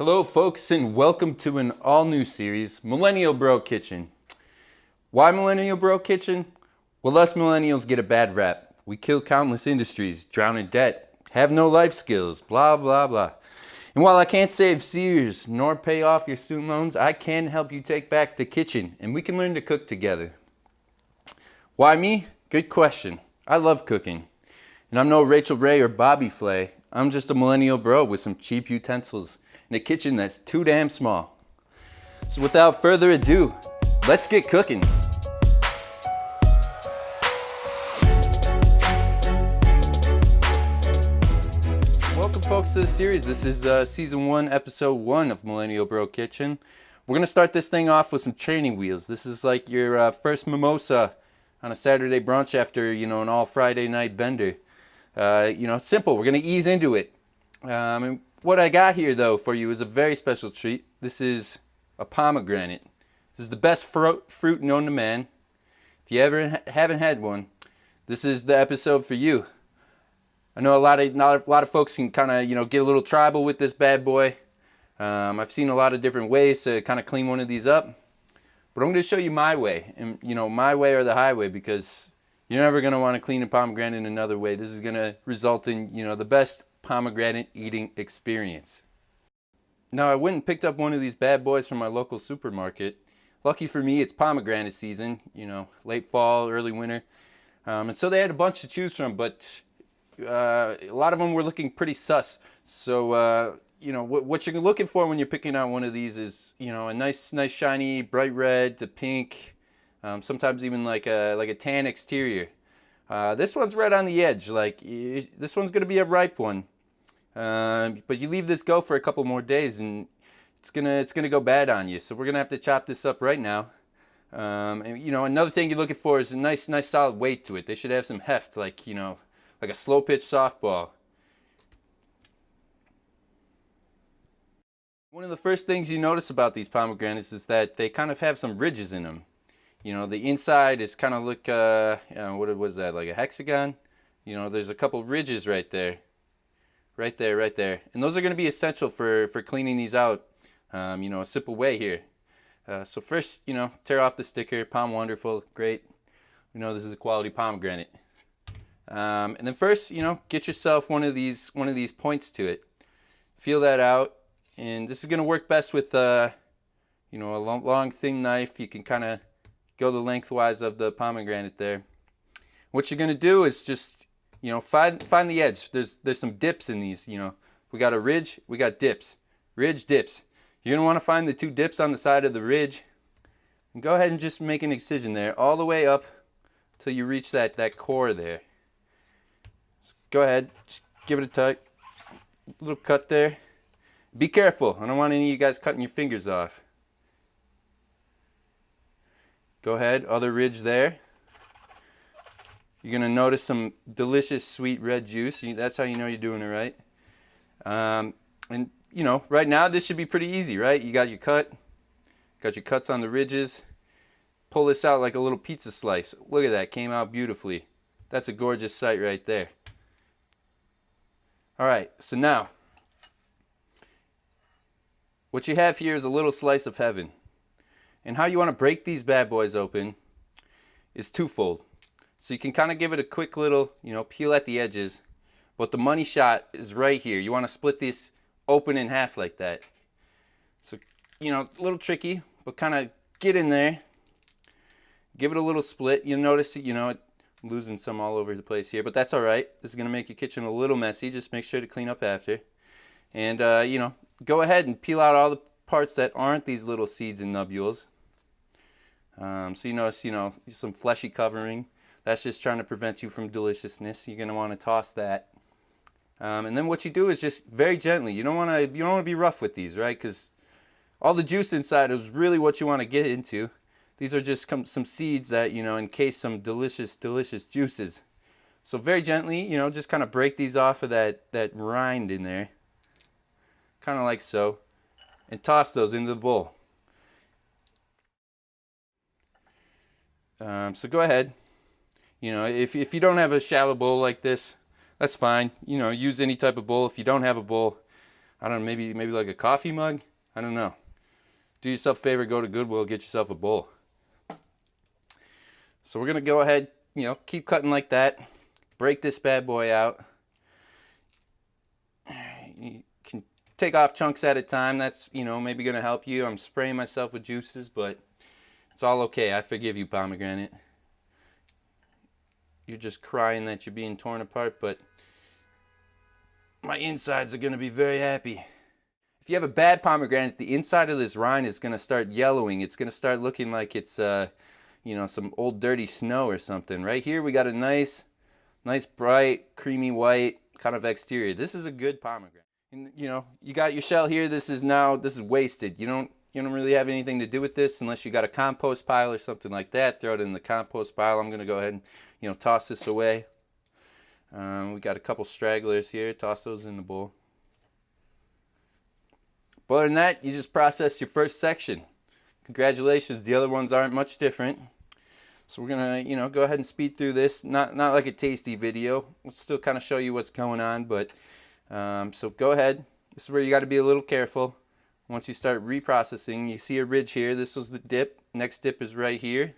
Hello folks, and welcome to an all-new series, Millennial Bro Kitchen. Why Millennial Bro Kitchen? Well, us millennials get a bad rap. We kill countless industries, drown in debt, have no life skills, blah blah blah. And while I can't save Sears nor pay off your student loans, I can help you take back the kitchen and we can learn to cook together. Why me? Good question. I love cooking. And I'm no Rachel Ray or Bobby Flay. I'm just a millennial bro with some cheap utensils in a kitchen that's too damn small. So without further ado, let's get cooking. Welcome folks to the series. This is season 1, episode 1 of Millennial Bro Kitchen. We're gonna start this thing off with some training wheels. This is like your first mimosa on a Saturday brunch after, an all Friday night bender. It's simple. We're gonna ease into it. And what I got here though for you is a very special treat. This is a pomegranate. This is the best fruit known to man. If you ever haven't had one, this is the episode for you. I know not a lot of folks can kind of get a little tribal with this bad boy. I've seen a lot of different ways to kind of clean one of these up, but I'm going to show you my way, and my way or the highway, because you're never going to want to clean a pomegranate another way. This is going to result in the best pomegranate eating experience. Now I went and picked up one of these bad boys from my local supermarket. Lucky for me, it's pomegranate season, late fall, early winter. And so they had a bunch to choose from, but a lot of them were looking pretty sus. So, what you're looking for when you're picking out one of these is, a nice shiny bright red to pink, sometimes even like a tan exterior. This one's right on the edge. This one's going to be a ripe one. But you leave this go for a couple more days and it's gonna go bad on you. So we're gonna have to chop this up right now. And another thing you're looking for is a nice solid weight to it. They should have some heft, like a slow pitch softball. One of the first things you notice about these pomegranates is that they kind of have some ridges in them. The inside is kind of look, what was that, like a hexagon? There's a couple ridges right there. Right there. And those are going to be essential for cleaning these out, a simple way here. So first, tear off the sticker, Pom Wonderful, great. This is a quality pomegranate. And then first, get yourself one of these points to it. Feel that out. And this is going to work best with, a long, thin knife. You can kind of go the lengthwise of the pomegranate there. What you're going to do is just find the edge. There's some dips in these. We got a ridge, we got dips. Ridge, dips. You're gonna want to find the two dips on the side of the ridge, and go ahead and just make an incision there, all the way up till you reach that core there. Just go ahead, just give it a tug, little cut there. Be careful. I don't want any of you guys cutting your fingers off. Go ahead, other ridge there. You're going to notice some delicious sweet red juice. That's how you know you're doing it right. And right now this should be pretty easy, right? You got your cuts on the ridges. Pull this out like a little pizza slice. Look at that, came out beautifully. That's a gorgeous sight right there. All right, so now what you have here is a little slice of heaven. And how you want to break these bad boys open is twofold. So you can kind of give it a quick little, peel at the edges. But the money shot is right here. You want to split this open in half like that. So, a little tricky, but kind of get in there. Give it a little split. You'll notice, I'm losing some all over the place here, but that's all right. This is going to make your kitchen a little messy. Just make sure to clean up after. And, go ahead and peel out all the parts that aren't these little seeds and nubules. So you notice, some fleshy covering. That's just trying to prevent you from deliciousness. You're going to want to toss that. And then what you do is just very gently. You don't want to be rough with these, right? Because all the juice inside is really what you want to get into. These are just some seeds that, encase some delicious juices. So very gently, just kind of break these off of that rind in there. Kind of like so. And toss those into the bowl. So go ahead. If you don't have a shallow bowl like this, that's fine. Use any type of bowl. If you don't have a bowl, I don't know, maybe like a coffee mug. I don't know. Do yourself a favor, go to Goodwill, get yourself a bowl. So we're gonna go ahead, you know, keep cutting like that. Break this bad boy out. You can take off chunks at a time. That's, you know, maybe gonna help you. I'm spraying myself with juices, but it's all okay. I forgive you, pomegranate. You're just crying that you're being torn apart, but my insides are gonna be very happy. If you have a bad pomegranate, the inside of this rind is going to start yellowing. It's going to start looking like it's, you know, some old dirty snow or something. Right here, we got a nice bright, creamy white kind of exterior. This is a good pomegranate. And, you know, you got your shell here. This is wasted. You don't really have anything to do with this unless you got a compost pile or something like that. Throw it in the compost pile. I'm going to go ahead and, you know, toss this away. We got a couple stragglers here. Toss those in the bowl. But other than that, you just process your first section. Congratulations, the other ones aren't much different. So we're gonna, you know, go ahead and speed through this. Not like a tasty video. We'll still kind of show you what's going on, but so go ahead. This is where you got to be a little careful. Once you start reprocessing, you see a ridge here. This was the dip. Next dip is right here.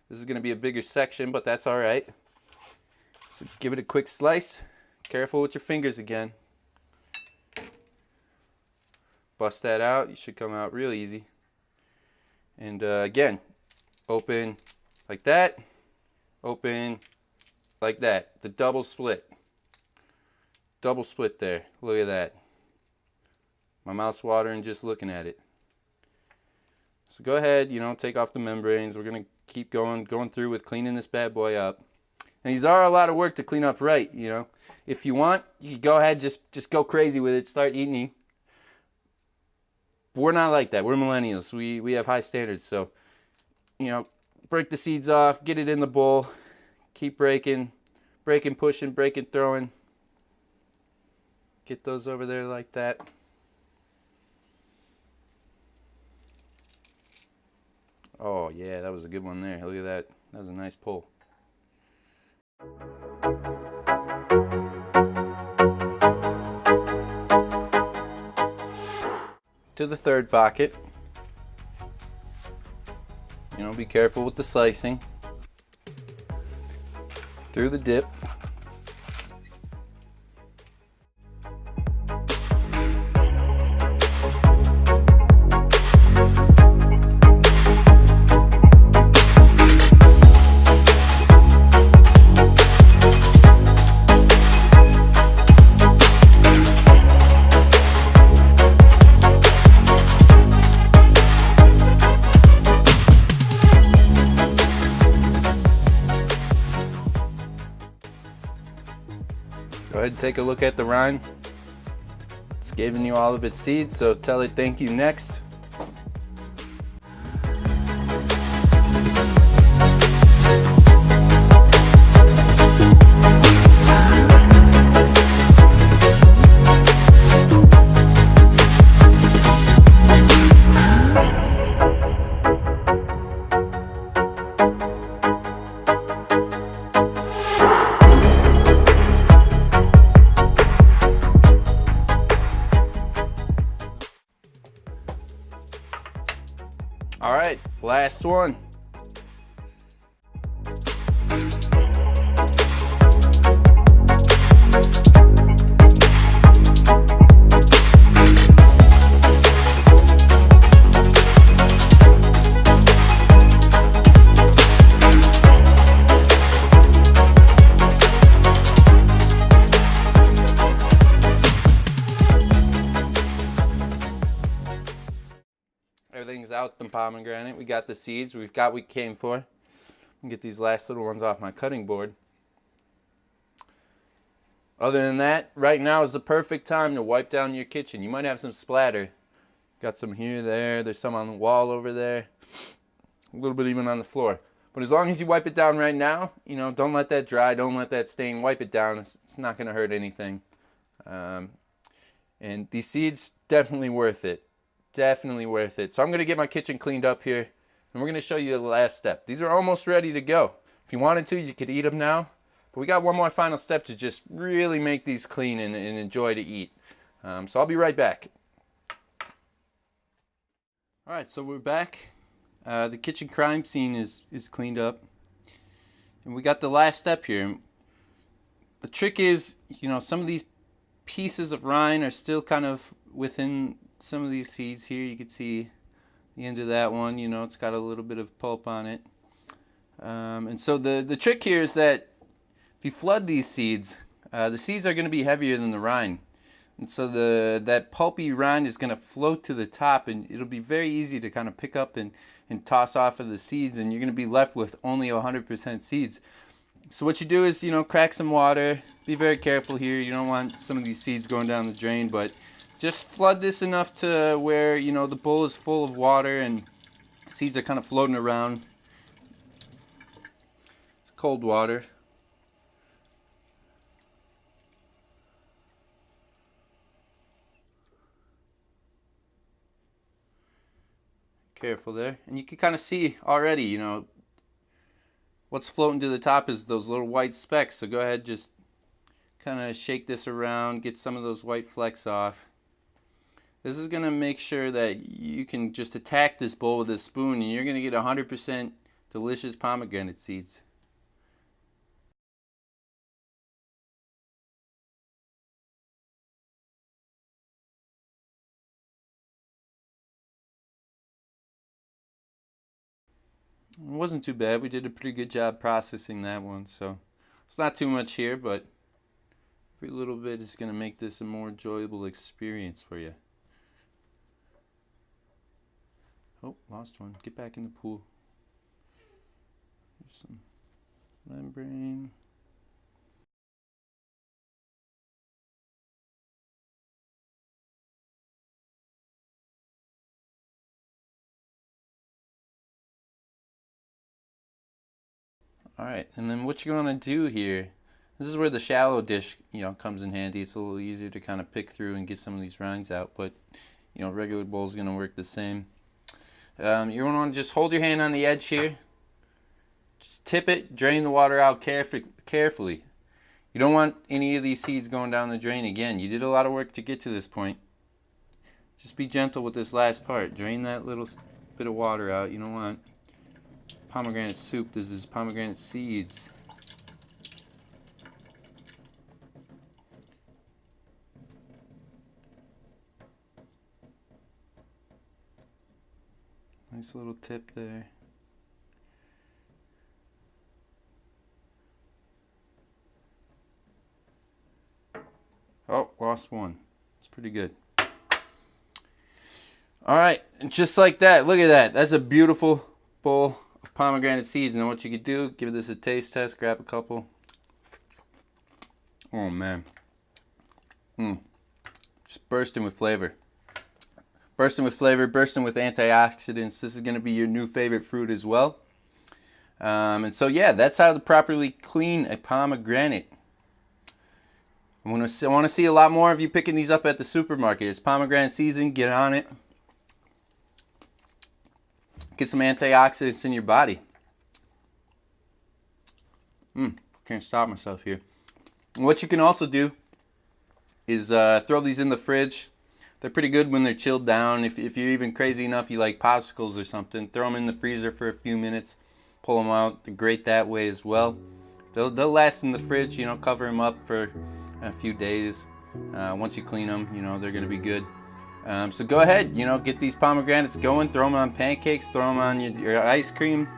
This is gonna be a bigger section, but that's all right. So give it a quick slice. Careful with your fingers again. Bust that out. You should come out real easy. And again, open like that, open like that. The double split. Double split there. Look at that. My mouth's watering just looking at it. So go ahead, you know, take off the membranes. We're going to keep going through with cleaning this bad boy up. And these are a lot of work to clean up right, you know. If you want, you can go ahead, just go crazy with it. Start eating. But we're not like that. We're millennials. We have high standards. So, you know, break the seeds off, get it in the bowl, keep breaking, pushing, breaking, throwing. Get those over there like that. Oh yeah, that was a good one there. Look at that. That was a nice pull. To the third pocket. You know, be careful with the slicing. Through the dip. Go ahead and take a look at the rind. It's giving you all of its seeds, so tell it thank you next. All right, last one. Everything's out the pomegranate. We got the seeds. We've got what we came for. Get these last little ones off my cutting board. Other than that, right now is the perfect time to wipe down your kitchen. You might have some splatter. Got some here, there. There's some on the wall over there. A little bit even on the floor. But as long as you wipe it down right now, you know, don't let that dry. Don't let that stain. Wipe it down. It's not going to hurt anything. And these seeds, definitely worth it. Definitely worth it. So I'm going to get my kitchen cleaned up here, and we're going to show you the last step. These are almost ready to go. If you wanted to, you could eat them now. But we got one more final step to just really make these clean and enjoy to eat. So I'll be right back. All right, so we're back. The kitchen crime scene is cleaned up. And we got the last step here. The trick is, some of these pieces of rind are still kind of within some of these seeds here. You can see the end of that one, it's got a little bit of pulp on it. And so the trick here is that if you flood these seeds, the seeds are going to be heavier than the rind. And so that pulpy rind is going to float to the top, and it'll be very easy to kind of pick up and toss off of the seeds, and you're going to be left with only 100% seeds. So what you do is, crack some water. Be very careful here. You don't want some of these seeds going down the drain, but just flood this enough to where, the bowl is full of water and seeds are kind of floating around. It's cold water. Careful there. And you can kind of see already, what's floating to the top is those little white specks. So go ahead, just kind of shake this around, get some of those white flecks off. This is going to make sure that you can just attack this bowl with a spoon, and you're going to get 100% delicious pomegranate seeds. It wasn't too bad. We did a pretty good job processing that one, so it's not too much here, but every little bit is going to make this a more enjoyable experience for you. Oh, lost one. Get back in the pool. There's some membrane. Alright, and then what you're going to do here, this is where the shallow dish, comes in handy. It's a little easier to kind of pick through and get some of these rinds out, but, regular bowl is going to work the same. You're going to want to just hold your hand on the edge here. Just tip it, drain the water out carefully. You don't want any of these seeds going down the drain again. You did a lot of work to get to this point. Just be gentle with this last part. Drain that little bit of water out. You don't want pomegranate soup. This is pomegranate seeds. Nice little tip there. Oh, lost one. It's pretty good. Alright, and just like that, look at that. That's a beautiful bowl of pomegranate seeds. And what you could do, give this a taste test, grab a couple. Oh man. Just bursting with flavor. Bursting with flavor, bursting with antioxidants. This is going to be your new favorite fruit as well. And so yeah, that's how to properly clean a pomegranate. I want to see a lot more of you picking these up at the supermarket. It's pomegranate season. Get on it. Get some antioxidants in your body. Can't stop myself here. And what you can also do is throw these in the fridge. They're pretty good when they're chilled down. If you're even crazy enough, you like popsicles or something, throw them in the freezer for a few minutes. Pull them out. They're great that way as well. They'll last in the fridge. Cover them up for a few days. Once you clean them, they're going to be good. So go ahead, get these pomegranates going. Throw them on pancakes. Throw them on your ice cream.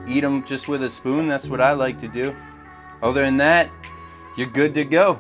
Eat them just with a spoon. That's what I like to do. Other than that, you're good to go.